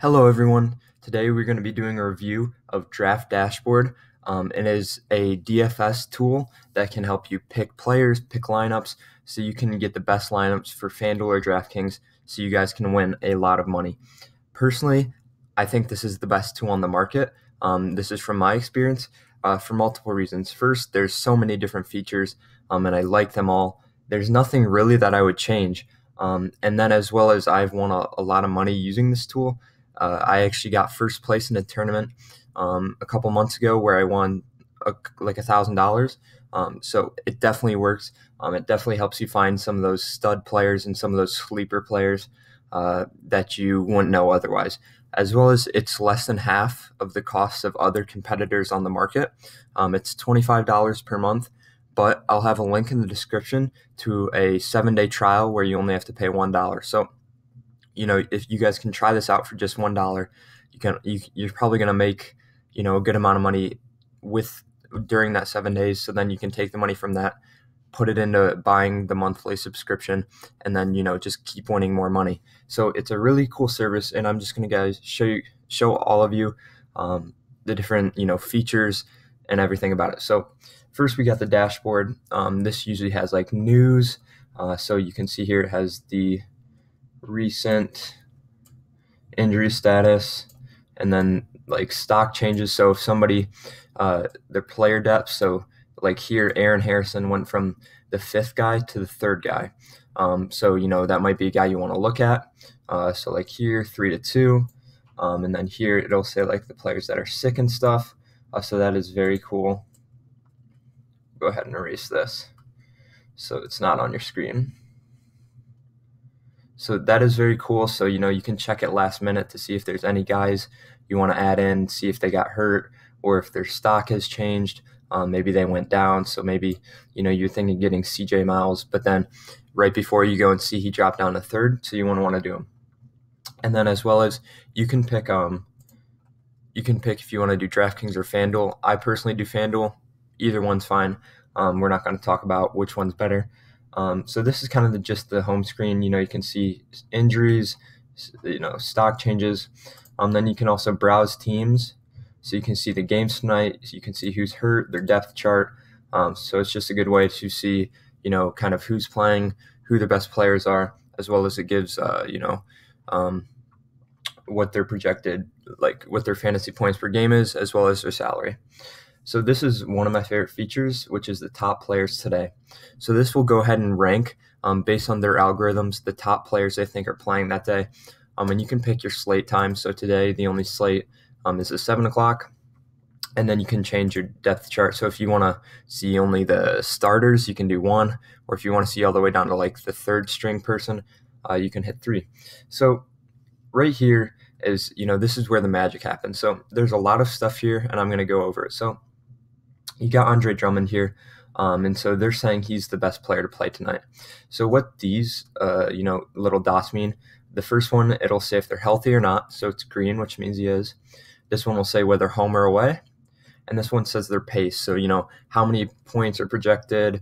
Hello everyone. Today we're going to be doing a review of Draft Dashboard. It is a DFS tool that can help you pick players, pick lineups, so you can get the best lineups for FanDuel or DraftKings so you guys can win a lot of money. Personally, I think this is the best tool on the market. This is from my experience for multiple reasons. First, there's so many different features and I like them all. There's nothing really that I would change. And then as well as I've won a lot of money using this tool. I actually got first place in a tournament a couple months ago where I won like $1,000. So it definitely works. It definitely helps you find some of those stud players and some of those sleeper players that you wouldn't know otherwise. As well as it's less than half of the cost of other competitors on the market. It's $25 per month, but I'll have a link in the description to a 7-day trial where you only have to pay $1. So if you guys can try this out for just $1, you're probably going to make, a good amount of money during that 7 days. So then you can take the money from that, put it into buying the monthly subscription, and then, just keep winning more money. So it's a really cool service. And I'm just going to show all of you, the different, features and everything about it. So first we got the dashboard. This usually has like news. So you can see here it has the recent injury status and then like stock changes. So if somebody their player depth, so like here Aaron Harrison went from the 5th guy to the 3rd guy, so that might be a guy you want to look at. So like here 3 to 2, and then here it'll say like the players that are sick and stuff. So that is very cool. Go ahead and erase this so it's not on your screen. So that is very cool. So, you can check it last minute to see if there's any guys you want to add in, see if they got hurt or if their stock has changed. Maybe they went down. So maybe, you're thinking getting CJ Miles, but then right before you go and see he dropped down to 3rd. So you want to do him. And then as well as you can pick if you want to do DraftKings or FanDuel. I personally do FanDuel. Either one's fine. We're not going to talk about which one's better. So this is kind of just the home screen. You can see injuries, stock changes. Then you can also browse teams. So you can see the games tonight. So you can see who's hurt, their depth chart. So it's just a good way to see, kind of who's playing, who the best players are, as well as it gives, what their projected, like what their fantasy points per game is, as well as their salary. So this is one of my favorite features, which is the top players today. So this will go ahead and rank based on their algorithms, the top players they think are playing that day. And you can pick your slate time. So today the only slate is at 7 o'clock. And then you can change your depth chart. So if you want to see only the starters, you can do 1. Or if you want to see all the way down to like the 3rd string person, you can hit 3. So right here is, this is where the magic happens. So there's a lot of stuff here, and I'm going to go over it. So you got Andre Drummond here, and so they're saying he's the best player to play tonight. So what these, little dots mean, the first one, it'll say if they're healthy or not. So it's green, which means he is. This one will say whether home or away. And this one says their pace. So, how many points are projected,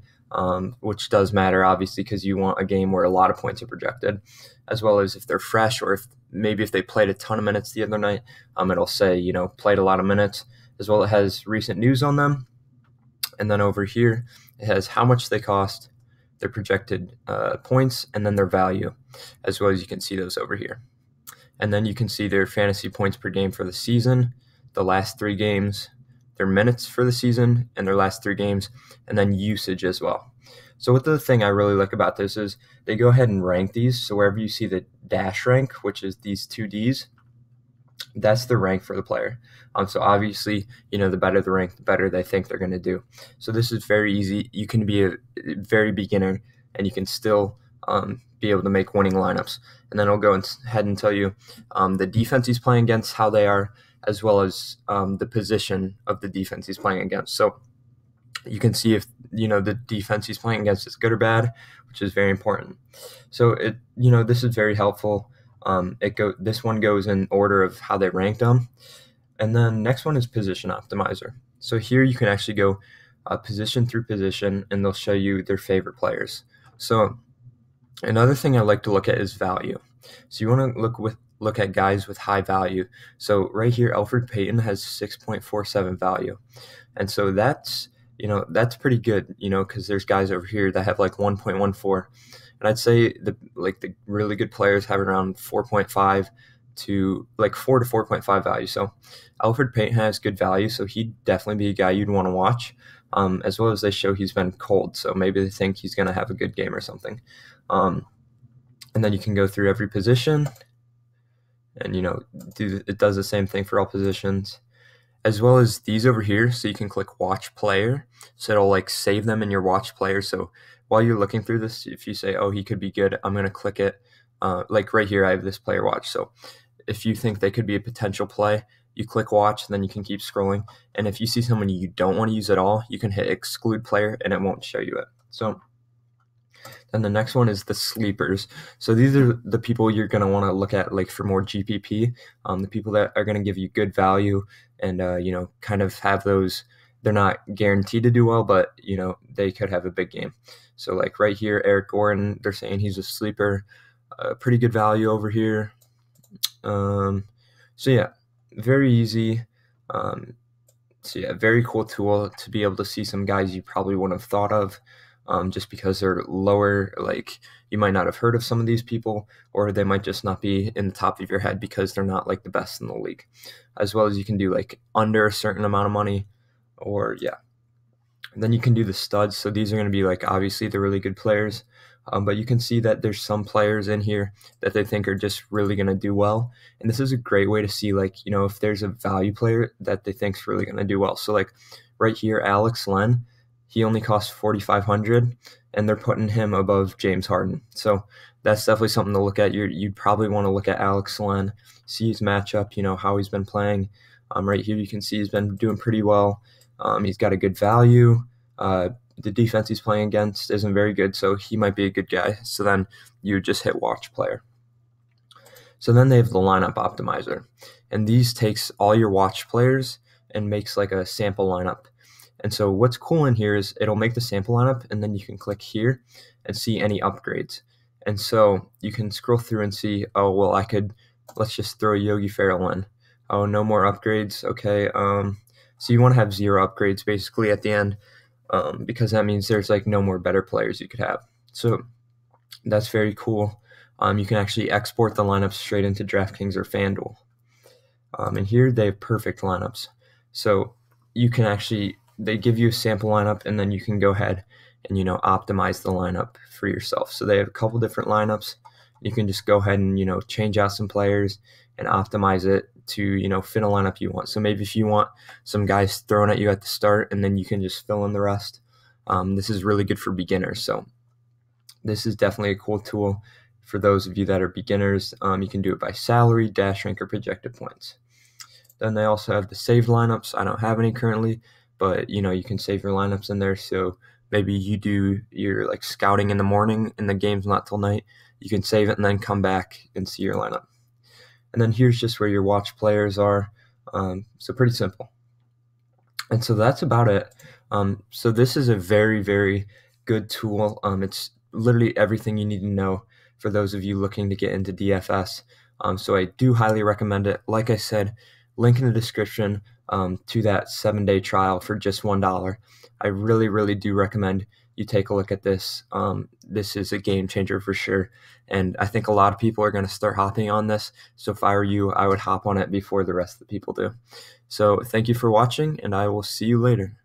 which does matter, obviously, because you want a game where a lot of points are projected, as well as if they're fresh or if they played a ton of minutes the other night. It'll say, played a lot of minutes, as well. It has recent news on them. And then over here, it has how much they cost, their projected points, and then their value, as well as you can see those over here. And then you can see their fantasy points per game for the season, the last 3 games, their minutes for the season, and their last 3 games, and then usage as well. So what the thing I really like about this is they go ahead and rank these. So wherever you see the dash rank, which is these 2 Ds, that's the rank for the player. So obviously, the better the rank, the better they think they're going to do. So this is very easy. You can be a very beginner, and you can still be able to make winning lineups. And then I'll go ahead and tell you the defense he's playing against, how they are, as well as the position of the defense he's playing against. So you can see if the defense he's playing against is good or bad, which is very important. So this is very helpful. This one goes in order of how they ranked them. And then next one is position optimizer. So here you can actually go position through position, and they'll show you their favorite players. So another thing I like to look at is value. So you want to look look at guys with high value. So right here, Alfred Payton has 6.47 value. And so that's, that's pretty good, because there's guys over here that have like 1.14. And I'd say the really good players have around 4.5 to like 4 to 4.5 value. So Alfred Payton has good value, so he'd definitely be a guy you'd want to watch. As well as they show he's been cold, so maybe they think he's going to have a good game or something. And then you can go through every position, and it does the same thing for all positions, as well as these over here. So you can click watch player, so it'll like save them in your watch player. So while you're looking through this, if you say, oh, he could be good, I'm going to click it. Like right here, I have this player watch. So if you think they could be a potential play, you click watch, and then you can keep scrolling. And if you see someone you don't want to use at all, you can hit exclude player and it won't show you it. So then the next one is the sleepers. So these are the people you're going to want to look at like for more GPP, the people that are going to give you good value and, kind of have those. They're not guaranteed to do well, but, they could have a big game. So like right here, Eric Gordon, they're saying he's a sleeper, pretty good value over here. So yeah, very easy. So yeah, very cool tool to be able to see some guys you probably wouldn't have thought of, just because they're lower. Like you might not have heard of some of these people, or they might just not be in the top of your head because they're not like the best in the league. As well as you can do like under a certain amount of money, or yeah. And then you can do the studs. So these are going to be like obviously the really good players. But you can see that there's some players in here that they think are just really going to do well. And this is a great way to see, like, if there's a value player that they think's really going to do well. So like right here, Alex Len, he only costs 4,500, and they're putting him above James Harden. So that's definitely something to look at. You'd probably want to look at Alex Len, see his matchup, how he's been playing. Right here, you can see he's been doing pretty well. He's got a good value. The defense he's playing against isn't very good, so he might be a good guy. So then you just hit watch player. So then they have the lineup optimizer, and these takes all your watch players and makes like a sample lineup. And so what's cool in here is it'll make the sample lineup, and then you can click here and see any upgrades. And so you can scroll through and see, oh, well, let's just throw Yogi Ferrell in. Oh, no more upgrades. Okay. So you want to have 0 upgrades basically at the end. Because that means there's like no more better players you could have. So that's very cool. You can actually export the lineups straight into DraftKings or FanDuel. And here they have perfect lineups. So you can they give you a sample lineup, and then you can go ahead and, optimize the lineup for yourself. So they have a couple different lineups. You can just go ahead and, change out some players and optimize it to, fit a lineup you want. So maybe if you want some guys thrown at you at the start, and then you can just fill in the rest. This is really good for beginners. So this is definitely a cool tool for those of you that are beginners. You can do it by salary, dash rank, or projected points. Then they also have the saved lineups. I don't have any currently, but you can save your lineups in there. So maybe you do your like scouting in the morning and the game's not till night. You can save it and then come back and see your lineup. And then here's just where your watch players are. So pretty simple. And so that's about it. So this is a very, very good tool. It's literally everything you need to know for those of you looking to get into DFS. So I do highly recommend it. Like I said, link in the description to that 7-day trial for just $1. I really, really do recommend you take a look at this. This is a game changer for sure. And I think a lot of people are going to start hopping on this. So if I were you, I would hop on it before the rest of the people do. So thank you for watching, and I will see you later.